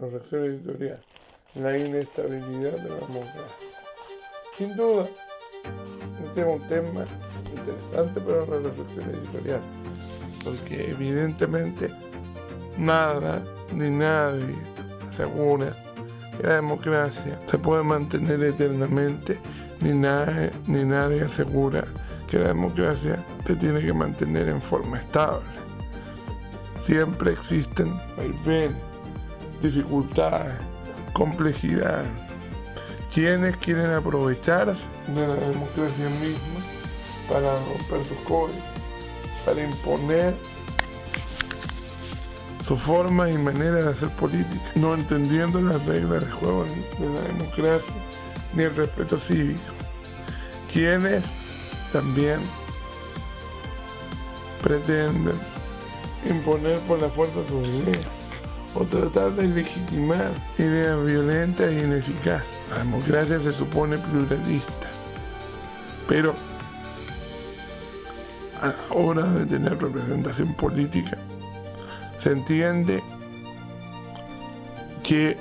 reflexión editorial, la inestabilidad de la democracia. Sin duda, este es un tema interesante para una reflexión editorial, porque evidentemente nada ni nadie asegura que la democracia se puede mantener eternamente, ni nadie asegura que la democracia se tiene que mantener en forma estable. Siempre existen vaivenes, dificultades, complejidades. Quienes quieren aprovecharse de la democracia misma para romper sus códigos, para imponer su forma y manera de hacer política, no entendiendo las reglas de juego de la democracia ni el respeto cívico. Quienes también pretenden imponer por la fuerza sus ideas o tratar de legitimar ideas violentas e ineficaces. La democracia se supone pluralista, pero a la hora de tener representación política se entiende que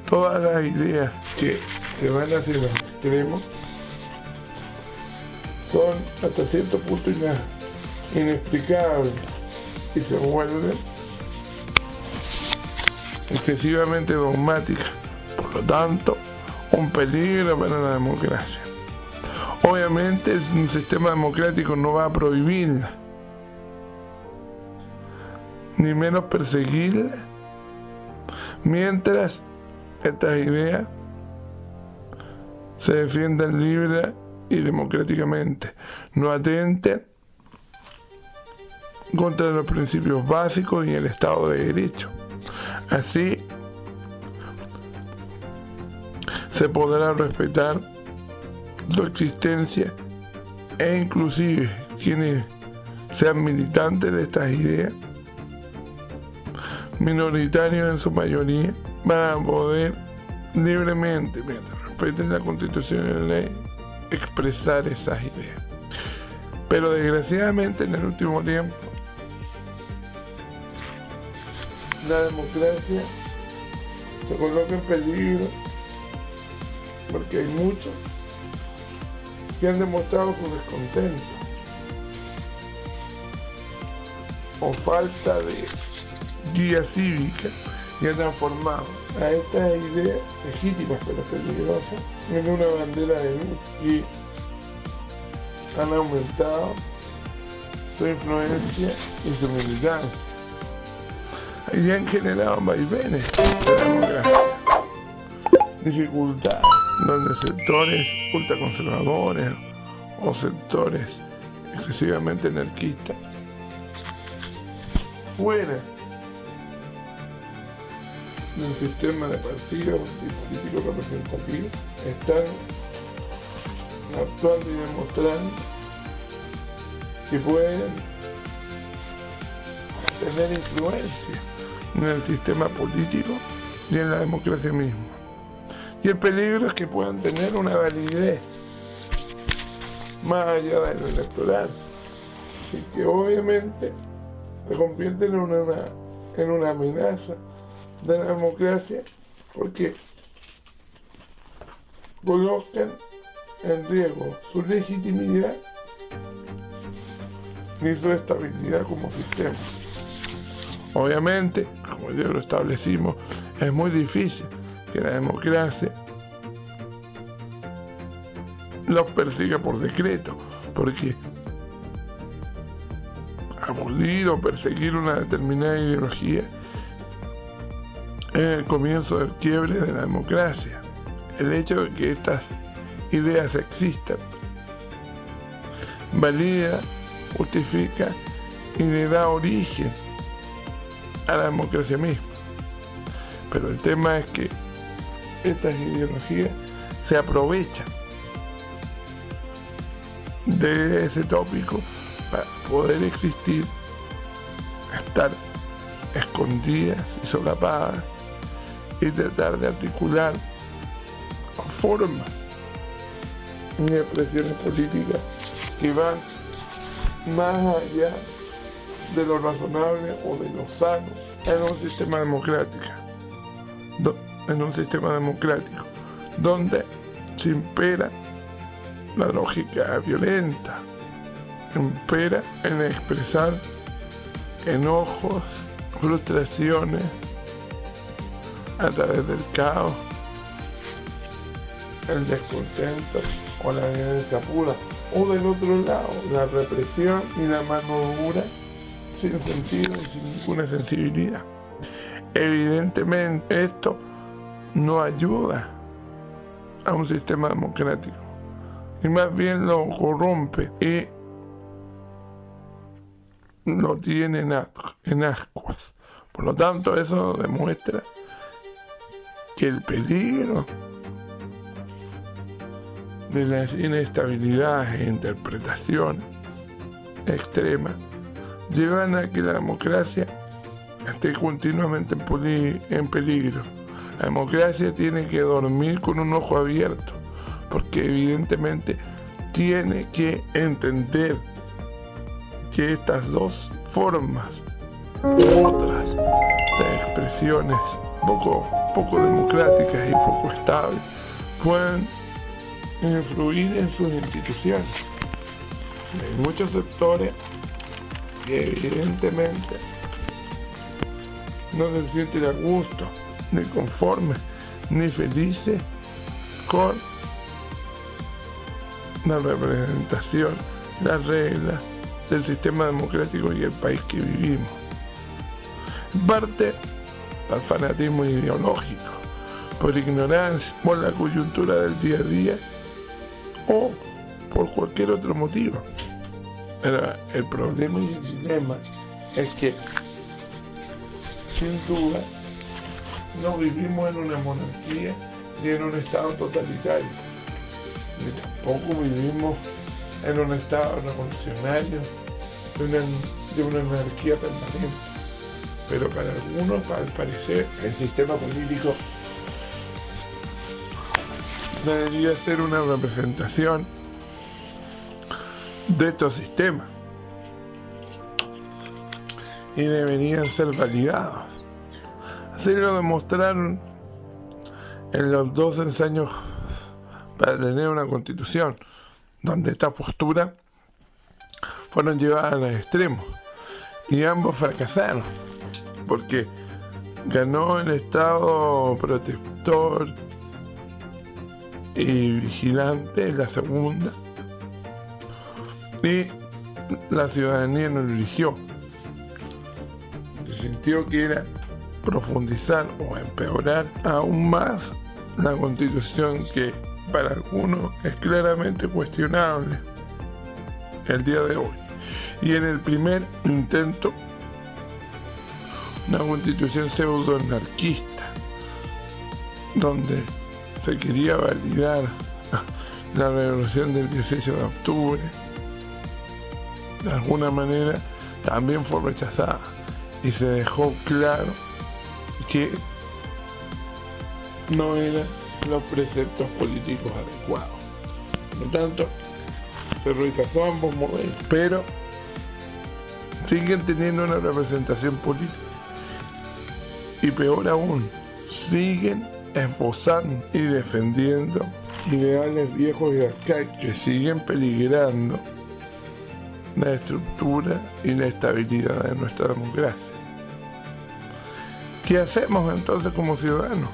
todas las ideas que se van hacia los extremos son hasta cierto punto inexplicables y se vuelven excesivamente dogmáticas, por lo tanto un peligro para la democracia. Obviamente un sistema democrático no va a prohibirla, ni menos perseguirla, mientras estas ideas se defiendan libre y democráticamente, no atenten contra los principios básicos y el Estado de Derecho. Así se podrá respetar su existencia e inclusive quienes sean militantes de estas ideas, minoritarios en su mayoría, van a poder libremente, mientras respeten la Constitución y la ley, expresar esas ideas. Pero desgraciadamente en el último tiempo la democracia se coloca en peligro porque hay muchos que han demostrado su descontento o falta de guía cívica y han transformado a estas ideas legítimas pero peligrosas en una bandera de luz y han aumentado su influencia y su militancia. Y han generado vaivenes de la democracia, dificultades donde sectores ultraconservadores o sectores excesivamente anarquistas fuera del sistema de partidos y políticos representativos están actuando y demostrando que pueden tener influencia en el sistema político y en la democracia misma. Y el peligro es que puedan tener una validez más allá de lo electoral y que obviamente se convierten en una amenaza de la democracia porque colocan en riesgo su legitimidad y su estabilidad como sistema. Obviamente, como ya lo establecimos, es muy difícil que la democracia los persiga por decreto, porque abolir o perseguir una determinada ideología es el comienzo del quiebre de la democracia. El hecho de que estas ideas existan valida, justifica y le da origen a la democracia misma. Pero el tema es que estas ideologías se aprovechan de ese tópico para poder existir, estar escondidas y solapadas y tratar de articular formas y expresiones políticas que van más allá de lo razonable o de lo sano en un sistema democrático. Donde se impera la lógica violenta, impera en expresar enojos, frustraciones a través del caos, el descontento o la violencia pura, o del otro lado, la represión y la mano dura sin sentido y sin ninguna sensibilidad. Evidentemente esto no ayuda a un sistema democrático y más bien lo corrompe y lo tiene en ascuas. Por lo tanto, eso demuestra que el peligro de las inestabilidades e interpretaciones extremas llevan a que la democracia esté continuamente en peligro. La democracia tiene que dormir con un ojo abierto, porque evidentemente tiene que entender que estas dos formas u otras de expresiones poco democráticas y poco estables pueden influir en sus instituciones. Hay muchos sectores que evidentemente no se sienten a gusto, ni conformes, ni felices con la representación, las reglas del sistema democrático y el país que vivimos. En parte por fanatismo ideológico, por ignorancia, por la coyuntura del día a día o por cualquier otro motivo. Pero el problema y el dilema es que, sin duda, no vivimos en una monarquía ni en un estado totalitario, ni tampoco vivimos en un estado revolucionario de una anarquía permanente. Pero para algunos, al parecer, el sistema político debería ser una representación de estos sistemas y deberían ser validados. Así lo demostraron en los 2 ensayos para tener una constitución, donde estas posturas fueron llevadas al extremo y ambos fracasaron, porque ganó el Estado protector y vigilante en la segunda y la ciudadanía no lo eligió, sintió que era profundizar o empeorar aún más la Constitución, que para algunos es claramente cuestionable el día de hoy. Y en el primer intento, una Constitución pseudo-anarquista, donde se quería validar la revolución del 18 de octubre, de alguna manera también fue rechazada y se dejó claro que no eran los preceptos políticos adecuados. Por lo tanto, se rechazó ambos modelos, pero siguen teniendo una representación política y peor aún, siguen esbozando y defendiendo ideales viejos y arcaicos que siguen peligrando la estructura y la estabilidad de nuestra democracia. ¿Qué hacemos entonces como ciudadanos?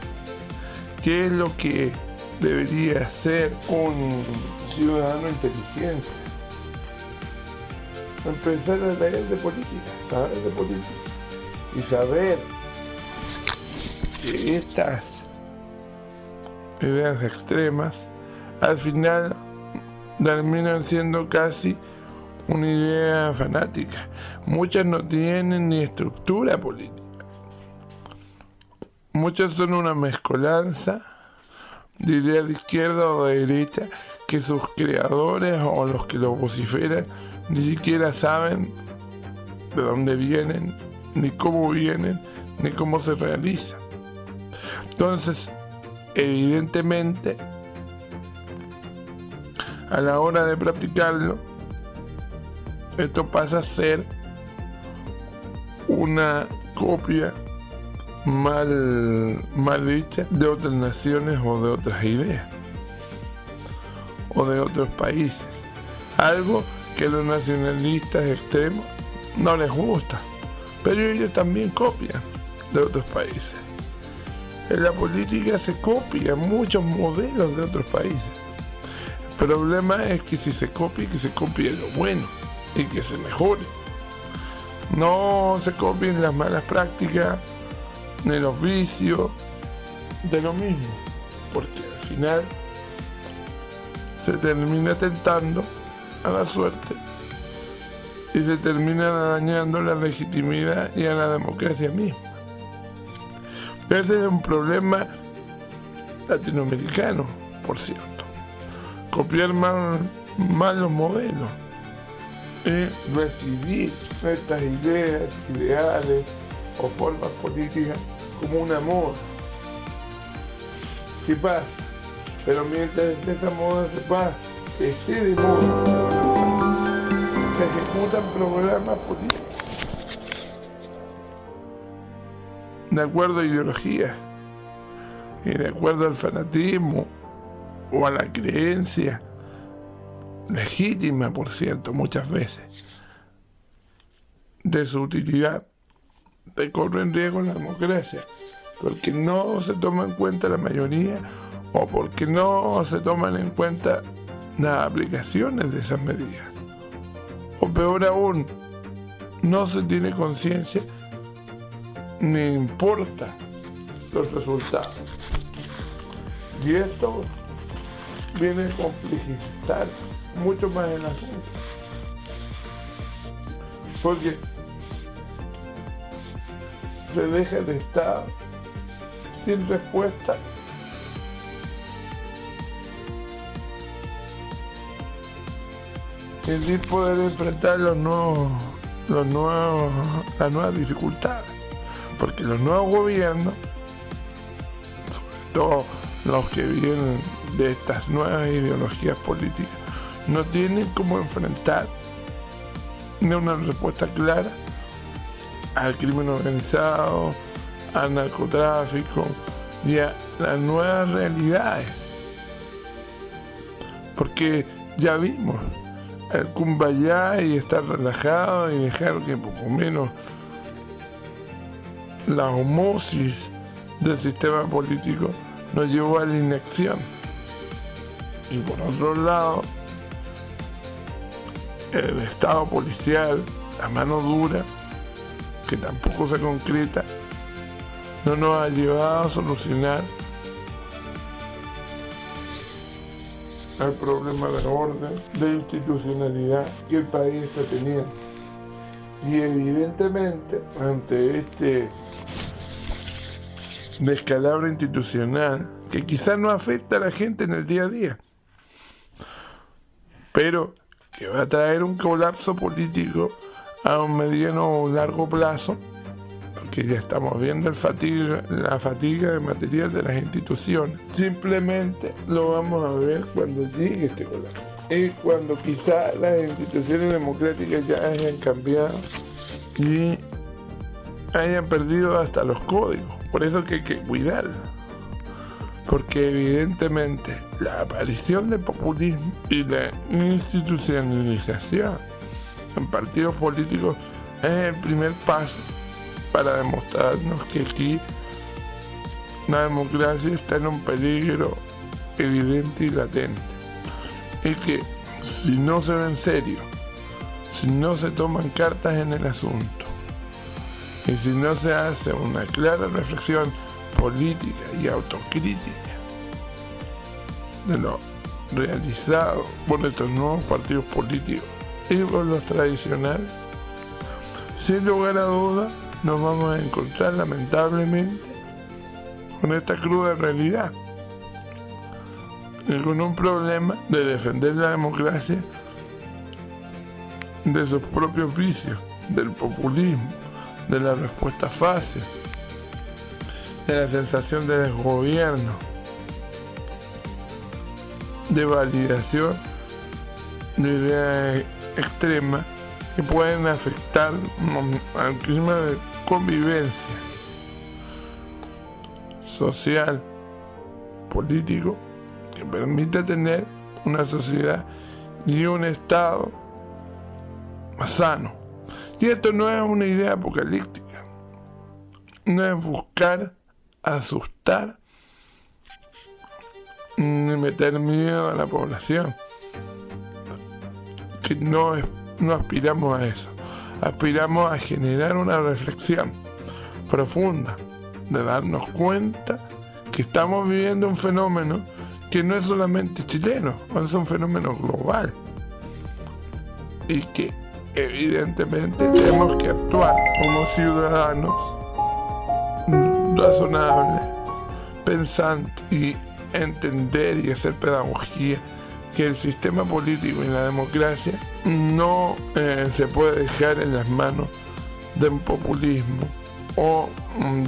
¿Qué es lo que debería ser un ciudadano inteligente? Empezar a leer de política, saber de política y saber que estas ideas extremas al final terminan siendo casi una idea fanática. Muchas no tienen ni estructura política. Muchas son una mezcolanza de ideas de izquierda o de derecha que sus creadores o los que lo vociferan ni siquiera saben de dónde vienen, ni cómo vienen, ni cómo se realizan. Entonces, evidentemente, a la hora de practicarlo, esto pasa a ser una copia mal hecha de otras naciones o de otras ideas o de otros países. Algo que a los nacionalistas extremos no les gusta, pero ellos también copian de otros países. En la política se copian muchos modelos de otros países. El problema es que si se copie, que se copie lo bueno y que se mejore. No se copien las malas prácticas ni los vicios de lo mismo, porque al final se termina tentando a la suerte y se termina dañando la legitimidad y a la democracia misma. Ese es un problema latinoamericano, por cierto. Copiar mal los modelos y recibir estas ideas, ideales o formas políticas como una moda. ¿Qué pasa? Pero mientras esa moda se pasa, esté de moda, se ejecutan programas políticos de acuerdo a ideología y de acuerdo al fanatismo o a la creencia legítima, por cierto, muchas veces, de su utilidad, te corre en riesgo la democracia, porque no se toma en cuenta la mayoría o porque no se toman en cuenta las aplicaciones de esas medidas. O peor aún, no se tiene conciencia ni importa los resultados. Y esto viene a complejizar mucho más el asunto. Porque se deja el Estado sin respuesta y sin poder enfrentar las nuevas dificultades. Porque los nuevos gobiernos, sobre todo los que vienen de estas nuevas ideologías políticas, no tienen cómo enfrentar ni una respuesta clara al crimen organizado, al narcotráfico y a las nuevas realidades. Porque ya vimos el kumbaya y estar relajado y dejar que poco menos la osmosis del sistema político nos llevó a la inacción. Y por otro lado, el Estado policial, la mano dura, que tampoco se concreta, no nos ha llevado a solucionar el problema de orden, de institucionalidad que el país está teniendo. Y evidentemente, ante este descalabro institucional, que quizás no afecta a la gente en el día a día, pero que va a traer un colapso político a un mediano o largo plazo, porque ya estamos viendo la fatiga de material de las instituciones. Simplemente lo vamos a ver cuando llegue este colapso. Es cuando quizá las instituciones democráticas ya hayan cambiado y hayan perdido hasta los códigos. Por eso que hay que cuidarlo. Porque evidentemente la aparición del populismo y la institucionalización en partidos políticos es el primer paso para demostrarnos que aquí la democracia está en un peligro evidente y latente. Y que si no se ve en serio, si no se toman cartas en el asunto y si no se hace una clara reflexión política y autocrítica de lo realizado por estos nuevos partidos políticos y por los tradicionales, sin lugar a dudas nos vamos a encontrar lamentablemente con esta cruda realidad y con un problema de defender la democracia de sus propios vicios, del populismo, de la respuesta fácil, de la sensación de desgobierno, de validación de ideas extremas que pueden afectar al clima convivencia social, político, que permita tener una sociedad y un Estado sano. Y esto no es una idea apocalíptica, no es buscar asustar ni meter miedo a la población, que no aspiramos a eso. Aspiramos a generar una reflexión profunda, de darnos cuenta que estamos viviendo un fenómeno que no es solamente chileno, es un fenómeno global y que evidentemente tenemos que actuar como ciudadanos razonables, pensantes y entender y hacer pedagogía que el sistema político y la democracia no se puede dejar en las manos de un populismo o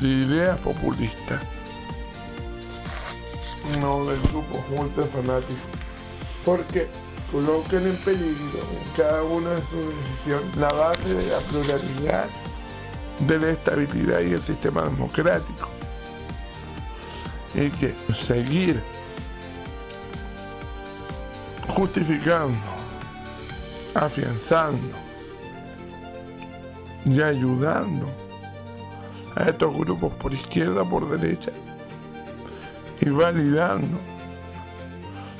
de ideas populistas, no de grupos ultrafanáticos, porque colocan en peligro en cada una de sus decisiones la base de la pluralidad, de la estabilidad y el sistema democrático. Y que seguir justificando, afianzando y ayudando a estos grupos por izquierda, por derecha, y validando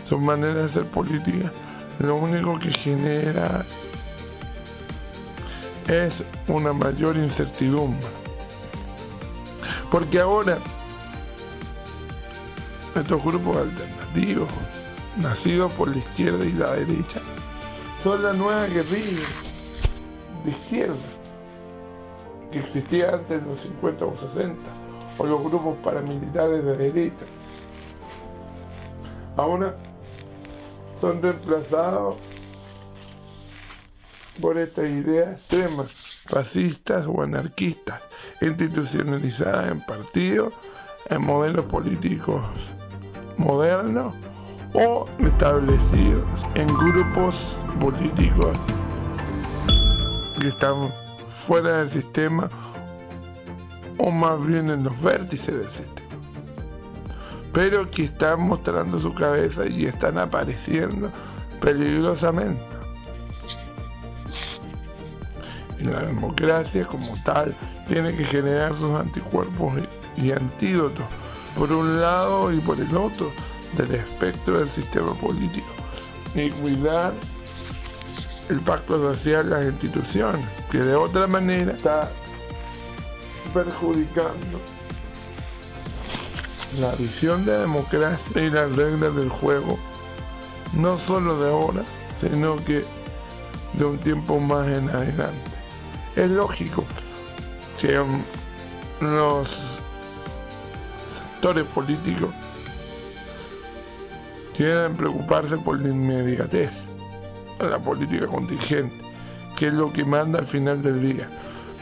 sus maneras de hacer política, lo único que genera es una mayor incertidumbre. Porque ahora estos grupos alternativos, nacidos por la izquierda y la derecha, son la nueva guerrilla de izquierda que existía antes de los 50 o 60, o los grupos paramilitares de derecha. Ahora son reemplazados por estas ideas extremas, fascistas o anarquistas, institucionalizadas en partidos, en modelos políticos modernos o establecidos en grupos políticos que están fuera del sistema o más bien en los vértices del sistema, pero que están mostrando su cabeza y están apareciendo peligrosamente. Y la democracia como tal tiene que generar sus anticuerpos y antídotos por un lado y por el otro del espectro del sistema político, y cuidar el pacto social, las instituciones, que de otra manera está perjudicando la visión de democracia y las reglas del juego, no solo de ahora, sino que de un tiempo más en adelante. Es lógico que los sectores políticos quieran preocuparse por la inmediatez, la política contingente, que es lo que manda al final del día.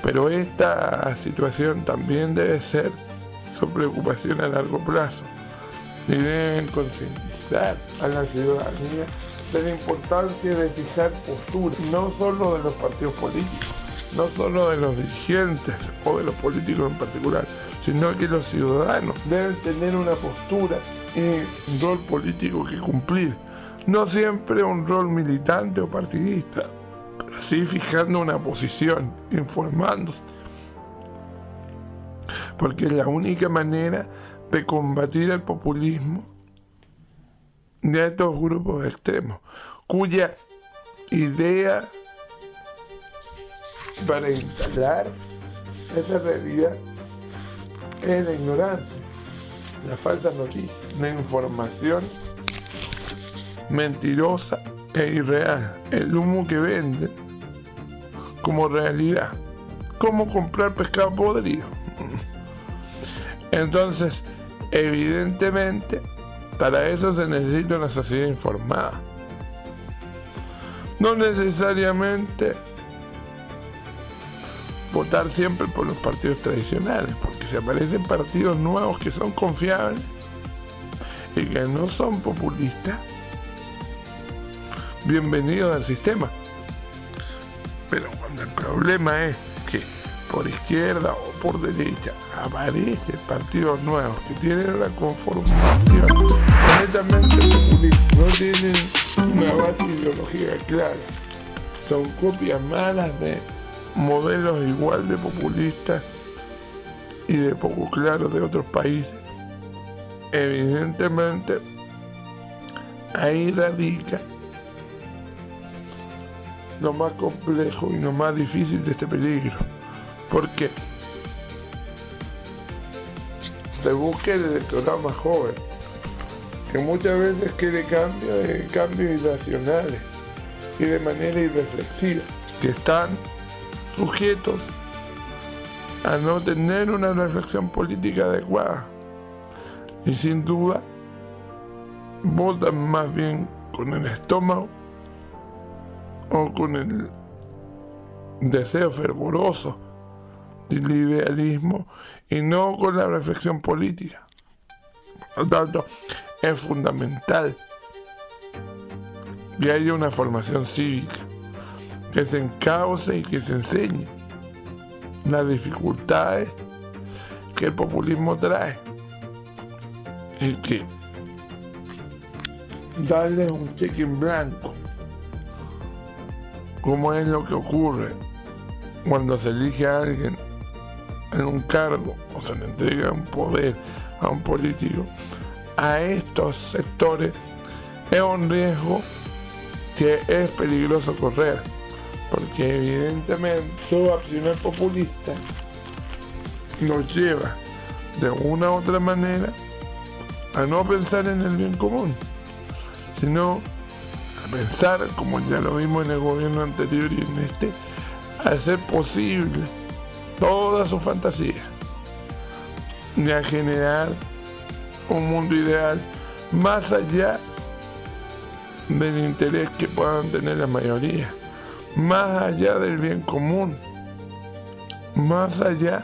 Pero esta situación también debe ser su preocupación a largo plazo. Y deben concientizar a la ciudadanía de la importancia de fijar posturas, no solo de los partidos políticos, no solo de los dirigentes o de los políticos en particular, sino que los ciudadanos deben tener una postura y un rol político que cumplir. No siempre un rol militante o partidista, pero sí fijando una posición, informándose. Porque es la única manera de combatir el populismo de estos grupos extremos, cuya idea para instalar esa realidad es la ignorancia, la falsa noticia, la información mentirosa e irreal, el humo que venden como realidad, como comprar pescado podrido. Entonces, evidentemente, para eso se necesita una sociedad informada. No necesariamente votar siempre por los partidos tradicionales, porque si aparecen partidos nuevos que son confiables y que no son populistas, bienvenidos al sistema. Pero cuando el problema es que por izquierda o por derecha, aparecen partidos nuevos que tienen una conformación completamente populista, no tienen una base ideológica clara, son copias malas de modelos igual de populistas y de poco claros de otros países. Evidentemente, ahí radica lo más complejo y lo más difícil de este peligro, porque se busca el electorado más joven, que muchas veces quiere cambios irracionales y de manera irreflexiva, que están sujetos a no tener una reflexión política adecuada y sin duda votan más bien con el estómago o con el deseo fervoroso del idealismo y no con la reflexión política. Por lo tanto, es fundamental que haya una formación cívica, que se encauce y que se enseñe las dificultades que el populismo trae y que darles un cheque en blanco, como es lo que ocurre cuando se elige a alguien en un cargo o se le entrega un poder a un político. A estos sectores es un riesgo que es peligroso correr, porque evidentemente su accionar populista nos lleva de una u otra manera a no pensar en el bien común, sino a pensar, como ya lo vimos en el gobierno anterior y en este, a hacer posible toda su fantasía y a generar un mundo ideal más allá del interés que puedan tener la mayoría, más allá del bien común, más allá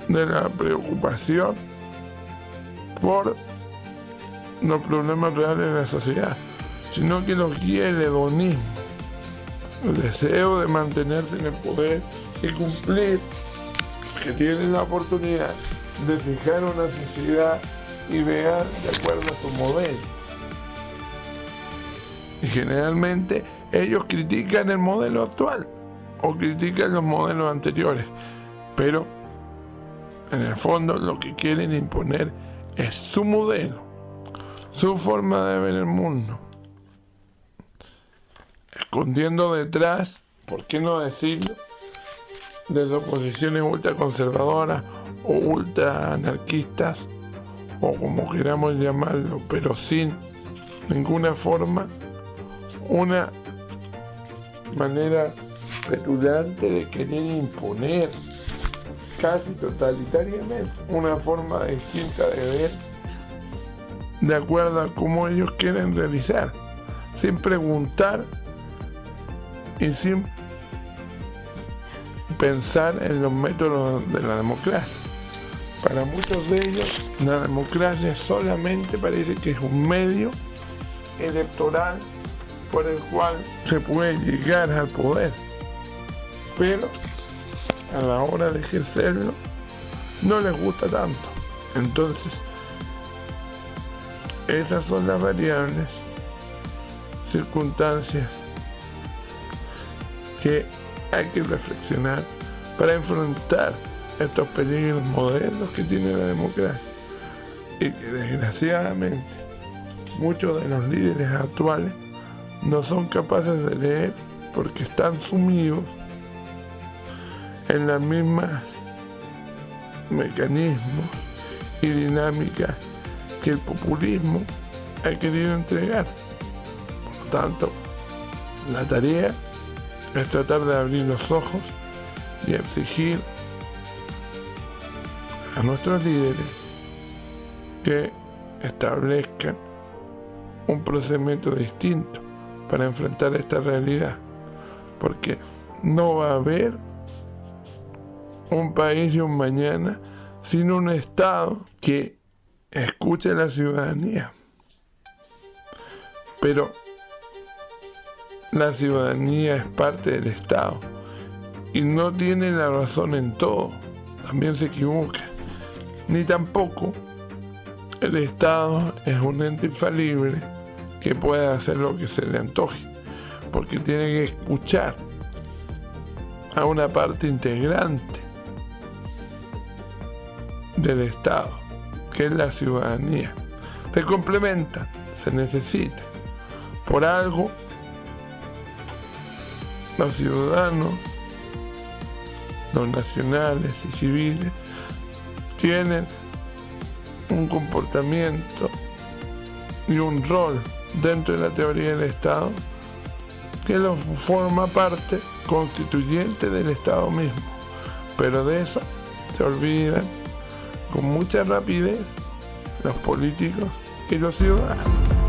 de la preocupación por los problemas reales de la sociedad, sino que los guía el hedonismo, el deseo de mantenerse en el poder y cumplir, que tienen la oportunidad de fijar una sociedad ideal de acuerdo a su modelo. Y generalmente ellos critican el modelo actual o critican los modelos anteriores, pero en el fondo lo que quieren imponer es su modelo, su forma de ver el mundo, escondiendo detrás, ¿por qué no decirlo?, de sus posiciones ultraconservadoras o ultra anarquistas, o como queramos llamarlo, pero sin ninguna forma, una manera petulante de querer imponer casi totalitariamente una forma distinta de ver de acuerdo a cómo ellos quieren realizar, sin preguntar y sin pensar en los métodos de la democracia. Para muchos de ellos, la democracia solamente parece que es un medio electoral por el cual se puede llegar al poder, pero a la hora de ejercerlo no les gusta tanto. Entonces, esas son las variables, circunstancias que hay que reflexionar para enfrentar estos peligros modernos que tiene la democracia y que desgraciadamente muchos de los líderes actuales no son capaces de leer porque están sumidos en las mismas mecanismos y dinámicas que el populismo ha querido entregar. Por lo tanto, la tarea es tratar de abrir los ojos y exigir a nuestros líderes que establezcan un procedimiento distinto para enfrentar esta realidad, porque no va a haber un país y un mañana sin un Estado que escuche a la ciudadanía. Pero la ciudadanía es parte del Estado y no tiene la razón en todo, también se equivoca. Ni tampoco el Estado es un ente infalible que pueda hacer lo que se le antoje, porque tiene que escuchar a una parte integrante del Estado, que es la ciudadanía. Se complementan, se necesita. Por algo, los ciudadanos, los nacionales y civiles, tienen un comportamiento y un rol dentro de la teoría del Estado que lo forma parte constituyente del Estado mismo, pero de eso se olvidan con mucha rapidez los políticos y los ciudadanos.